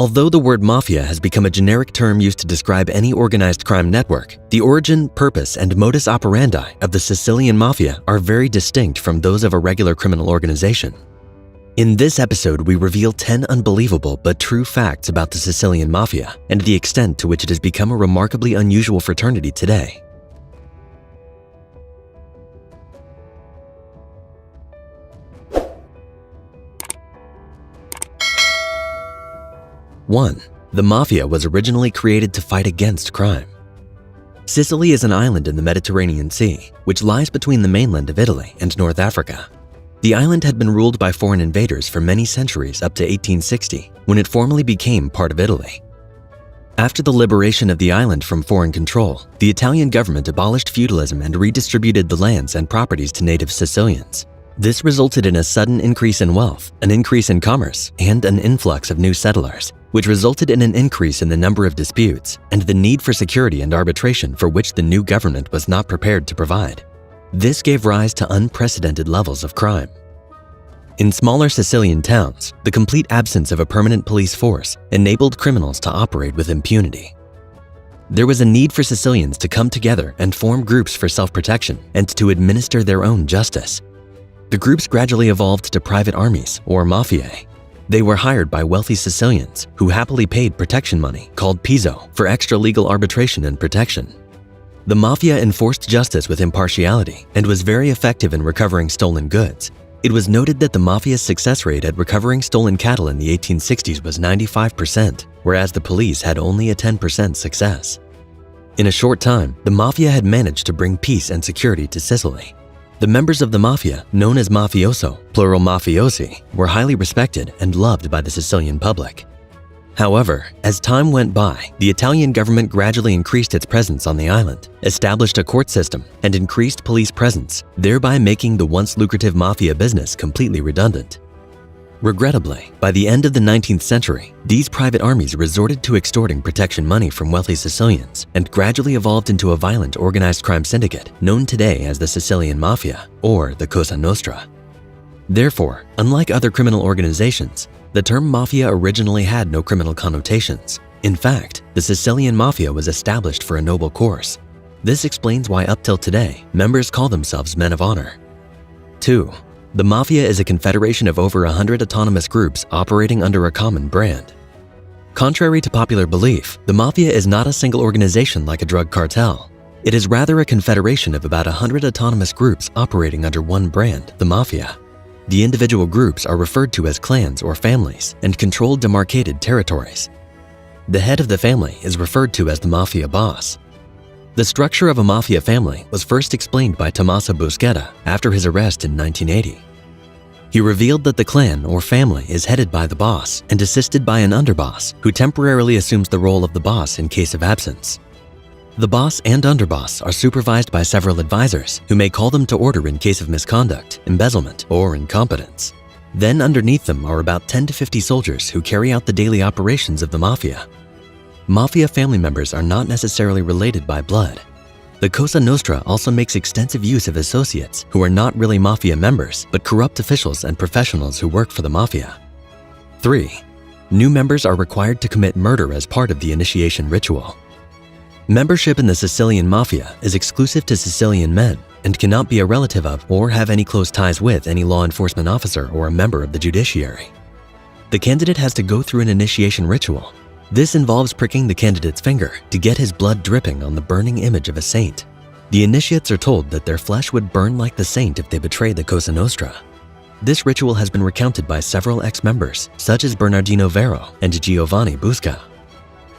Although the word mafia has become a generic term used to describe any organized crime network, the origin, purpose, and modus operandi of the Sicilian Mafia are very distinct from those of a regular criminal organization. In this episode, we reveal 10 unbelievable but true facts about the Sicilian Mafia and the extent to which it has become a remarkably unusual fraternity today. 1. The Mafia was originally created to fight against crime. Sicily is an island in the Mediterranean Sea, which lies between the mainland of Italy and North Africa. The island had been ruled by foreign invaders for many centuries up to 1860, when it formally became part of Italy. After the liberation of the island from foreign control, the Italian government abolished feudalism and redistributed the lands and properties to native Sicilians. This resulted in a sudden increase in wealth, an increase in commerce, and an influx of new settlers, which resulted in an increase in the number of disputes and the need for security and arbitration for which the new government was not prepared to provide. This gave rise to unprecedented levels of crime. In smaller Sicilian towns, the complete absence of a permanent police force enabled criminals to operate with impunity. There was a need for Sicilians to come together and form groups for self-protection and to administer their own justice. The groups gradually evolved to private armies, or mafiae. They were hired by wealthy Sicilians who happily paid protection money, called pizzo, for extra-legal arbitration and protection. The mafia enforced justice with impartiality and was very effective in recovering stolen goods. It was noted that the mafia's success rate at recovering stolen cattle in the 1860s was 95%, whereas the police had only a 10% success. In a short time, the mafia had managed to bring peace and security to Sicily. The members of the mafia, known as mafioso, plural mafiosi, were highly respected and loved by the Sicilian public. However, as time went by, the Italian government gradually increased its presence on the island, established a court system, and increased police presence, thereby making the once lucrative mafia business completely redundant. Regrettably, by the end of the 19th century, these private armies resorted to extorting protection money from wealthy Sicilians and gradually evolved into a violent organized crime syndicate known today as the Sicilian Mafia, or the Cosa Nostra. Therefore, unlike other criminal organizations, the term mafia originally had no criminal connotations. In fact, the Sicilian Mafia was established for a noble cause. This explains why up till today, members call themselves men of honor. 2. The Mafia is a confederation of over 100 autonomous groups operating under a common brand. Contrary to popular belief, the Mafia is not a single organization like a drug cartel. It is rather a confederation of about 100 autonomous groups operating under one brand, the Mafia. The individual groups are referred to as clans or families and control demarcated territories. The head of the family is referred to as the Mafia boss. The structure of a mafia family was first explained by Tommaso Buscetta after his arrest in 1980. He revealed that the clan or family is headed by the boss and assisted by an underboss who temporarily assumes the role of the boss in case of absence. The boss and underboss are supervised by several advisors who may call them to order in case of misconduct, embezzlement, or incompetence. Then underneath them are about 10 to 50 soldiers who carry out the daily operations of the mafia. Mafia family members are not necessarily related by blood. The Cosa Nostra also makes extensive use of associates who are not really mafia members, but corrupt officials and professionals who work for the mafia. 3. New members are required to commit murder as part of the initiation ritual. Membership in the Sicilian Mafia is exclusive to Sicilian men and cannot be a relative of or have any close ties with any law enforcement officer or a member of the judiciary. The candidate has to go through an initiation ritual. This involves pricking the candidate's finger to get his blood dripping on the burning image of a saint. The initiates are told that their flesh would burn like the saint if they betrayed the Cosa Nostra. This ritual has been recounted by several ex-members, such as Bernardino Vero and Giovanni Busca.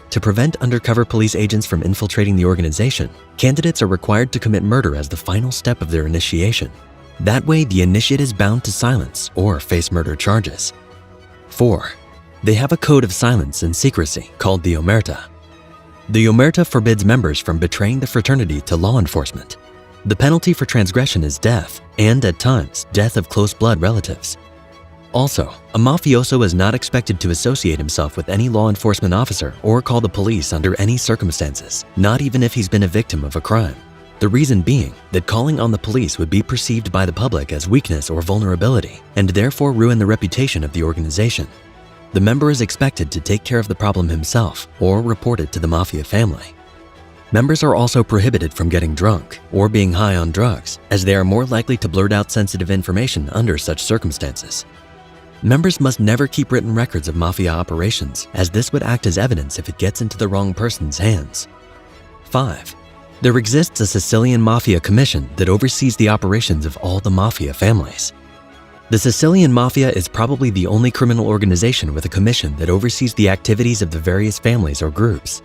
To prevent undercover police agents from infiltrating the organization, candidates are required to commit murder as the final step of their initiation. That way, the initiate is bound to silence or face murder charges. 4. They have a code of silence and secrecy called the omerta. The omerta forbids members from betraying the fraternity to law enforcement. The penalty for transgression is death, and at times, death of close blood relatives. Also, a mafioso is not expected to associate himself with any law enforcement officer or call the police under any circumstances, not even if he's been a victim of a crime. The reason being that calling on the police would be perceived by the public as weakness or vulnerability, and therefore ruin the reputation of the organization. the member is expected to take care of the problem himself or report it to the mafia family. Members are also prohibited from getting drunk or being high on drugs, as they are more likely to blurt out sensitive information under such circumstances. Members must never keep written records of mafia operations, as this would act as evidence if it gets into the wrong person's hands. 5. There exists a Sicilian Mafia Commission that oversees the operations of all the mafia families. The Sicilian Mafia is probably the only criminal organization with a commission that oversees the activities of the various families or groups.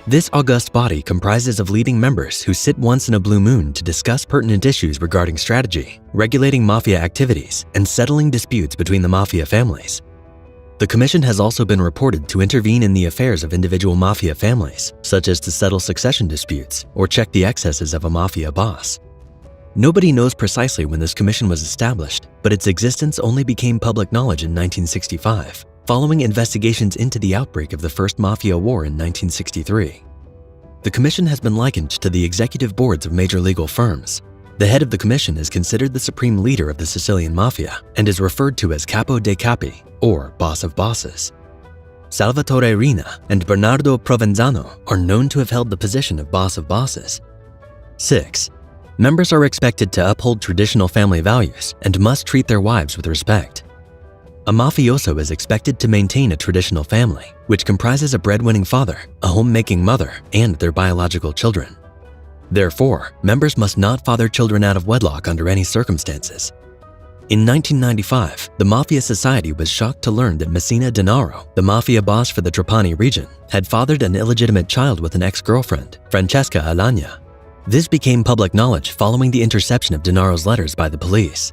This august body comprises of leading members who sit once in a blue moon to discuss pertinent issues regarding strategy, regulating mafia activities, and settling disputes between the mafia families. The commission has also been reported to intervene in the affairs of individual mafia families, such as to settle succession disputes or check the excesses of a mafia boss. Nobody knows precisely when this commission was established, but its existence only became public knowledge in 1965. Following investigations into the outbreak of the First Mafia War in 1963. The commission has been likened to the executive boards of major legal firms. The head of the commission is considered the supreme leader of the Sicilian Mafia and is referred to as Capo dei Capi, or Boss of Bosses. Salvatore Riina and Bernardo Provenzano are known to have held the position of Boss of Bosses. 6. Members are expected to uphold traditional family values and must treat their wives with respect. A mafioso is expected to maintain a traditional family, which comprises a breadwinning father, a homemaking mother, and their biological children. Therefore, members must not father children out of wedlock under any circumstances. In 1995, the Mafia Society was shocked to learn that Messina Denaro, the mafia boss for the Trapani region, had fathered an illegitimate child with an ex-girlfriend, Francesca Anya. This became public knowledge following the interception of Denaro's letters by the police.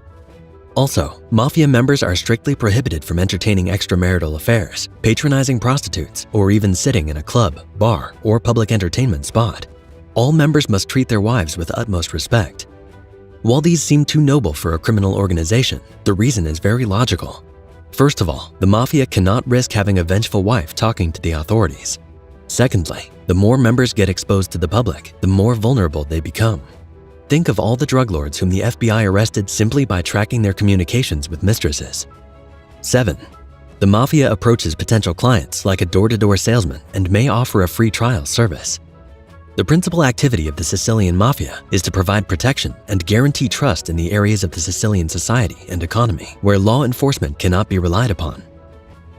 Also, mafia members are strictly prohibited from entertaining extramarital affairs, patronizing prostitutes, or even sitting in a club, bar, or public entertainment spot. All members must treat their wives with utmost respect. While these seem too noble for a criminal organization, the reason is very logical. First of all, the mafia cannot risk having a vengeful wife talking to the authorities. Secondly, the more members get exposed to the public, the more vulnerable they become. Think of all the drug lords whom the FBI arrested simply by tracking their communications with mistresses. 7. The mafia approaches potential clients like a door-to-door salesman and may offer a free trial service. The principal activity of the Sicilian Mafia is to provide protection and guarantee trust in the areas of the Sicilian society and economy where law enforcement cannot be relied upon.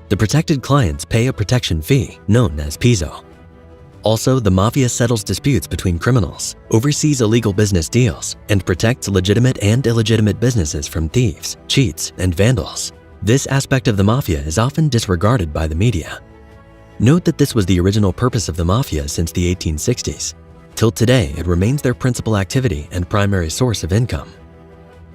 The protected clients pay a protection fee known as pizzo. Also, the mafia settles disputes between criminals, oversees illegal business deals, and protects legitimate and illegitimate businesses from thieves, cheats, and vandals. This aspect of the mafia is often disregarded by the media. Note that this was the original purpose of the mafia since the 1860s. Till today, it remains their principal activity and primary source of income.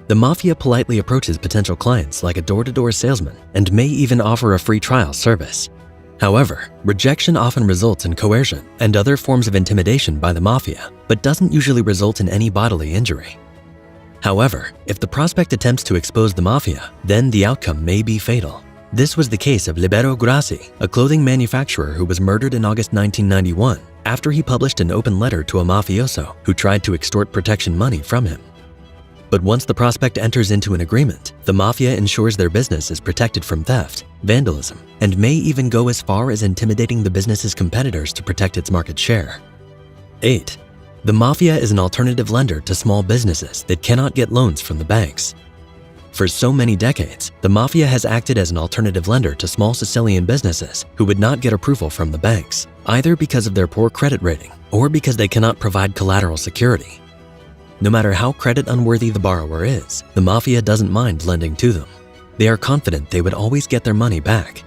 The mafia politely approaches potential clients like a door-to-door salesman and may even offer a free trial service. However, rejection often results in coercion and other forms of intimidation by the mafia, but doesn't usually result in any bodily injury. However, if the prospect attempts to expose the mafia, then the outcome may be fatal. This was the case of Libero Grassi, a clothing manufacturer who was murdered in August 1991 after he published an open letter to a mafioso who tried to extort protection money from him. But once the prospect enters into an agreement, the mafia ensures their business is protected from theft, vandalism, and may even go as far as intimidating the business's competitors to protect its market share. 8. The mafia is an alternative lender to small businesses that cannot get loans from the banks. For so many decades, the mafia has acted as an alternative lender to small Sicilian businesses who would not get approval from the banks, either because of their poor credit rating or because they cannot provide collateral security. No matter how credit unworthy the borrower is, the mafia doesn't mind lending to them. They are confident they would always get their money back.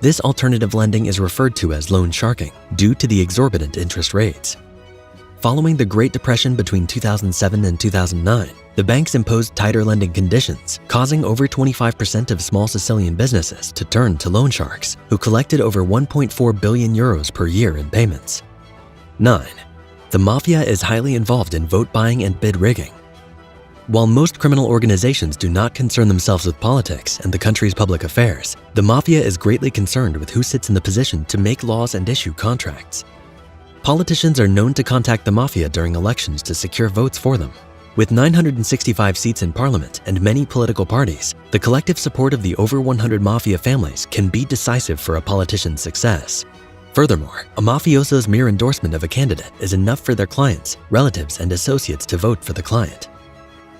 This alternative lending is referred to as loan sharking due to the exorbitant interest rates. Following the Great Depression between 2007 and 2009, the banks imposed tighter lending conditions, causing over 25% of small Sicilian businesses to turn to loan sharks, who collected over 1.4 billion euros per year in payments. 9. The mafia is highly involved in vote buying and bid rigging. While most criminal organizations do not concern themselves with politics and the country's public affairs, the mafia is greatly concerned with who sits in the position to make laws and issue contracts. Politicians are known to contact the mafia during elections to secure votes for them. With 965 seats in parliament and many political parties, the collective support of the over 100 mafia families can be decisive for a politician's success. Furthermore, a mafioso's mere endorsement of a candidate is enough for their clients, relatives, and associates to vote for the client.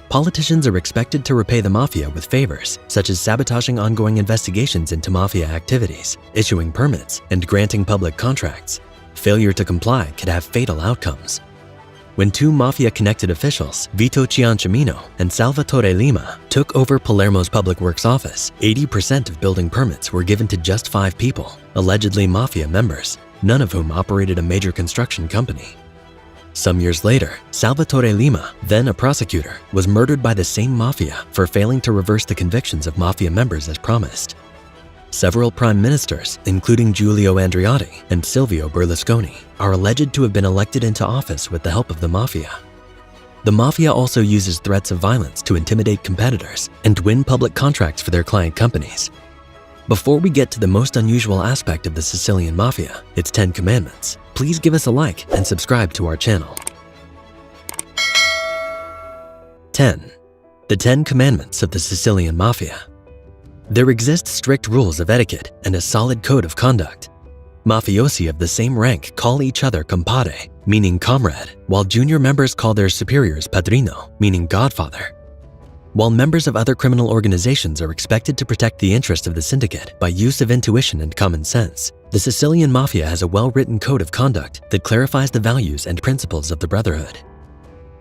Politicians are expected to repay the mafia with favors, such as sabotaging ongoing investigations into mafia activities, issuing permits, and granting public contracts. Failure to comply could have fatal outcomes. When two mafia-connected officials, Vito Ciancimino and Salvatore Lima, took over Palermo's public works office, 80% of building permits were given to just 5 people, allegedly mafia members, none of whom operated a major construction company. Some years later, Salvatore Lima, then a prosecutor, was murdered by the same mafia for failing to reverse the convictions of mafia members as promised. Several prime ministers, including Giulio Andreotti and Silvio Berlusconi, are alleged to have been elected into office with the help of the mafia. The mafia also uses threats of violence to intimidate competitors and win public contracts for their client companies. Before we get to the most unusual aspect of the Sicilian Mafia, its 10 commandments, please give us a like and subscribe to our channel. 10. The 10 Commandments of the Sicilian Mafia. There exist strict rules of etiquette and a solid code of conduct. Mafiosi of the same rank call each other compare, meaning comrade, while junior members call their superiors padrino, meaning godfather. While members of other criminal organizations are expected to protect the interest of the syndicate by use of intuition and common sense, the Sicilian Mafia has a well-written code of conduct that clarifies the values and principles of the Brotherhood.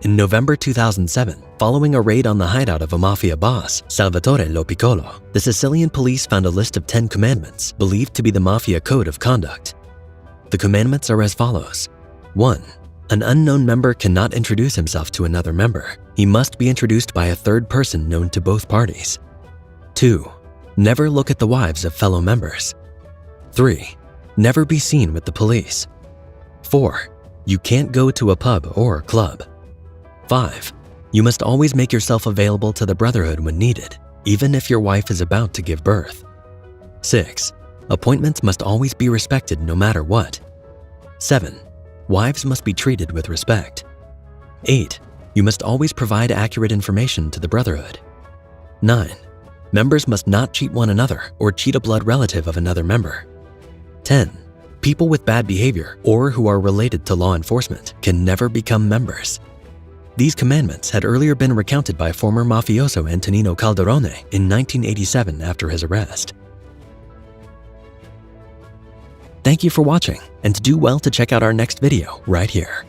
In November 2007, following a raid on the hideout of a mafia boss, Salvatore Lo Piccolo, the Sicilian police found a list of 10 commandments believed to be the mafia code of conduct. The commandments are as follows. 1. An unknown member cannot introduce himself to another member. He must be introduced by a third person known to both parties. 2. Never look at the wives of fellow members. 3. Never be seen with the police. 4. You can't go to a pub or club. 5. You must always make yourself available to the Brotherhood when needed, even if your wife is about to give birth. 6. Appointments must always be respected no matter what. 7. Wives must be treated with respect. 8. You must always provide accurate information to the Brotherhood. 9. Members must not cheat one another or cheat a blood relative of another member. 10. People with bad behavior or who are related to law enforcement can never become members. These commandments had earlier been recounted by former mafioso Antonino Calderone in 1987 after his arrest. Thank you for watching, and do well to check out our next video right here.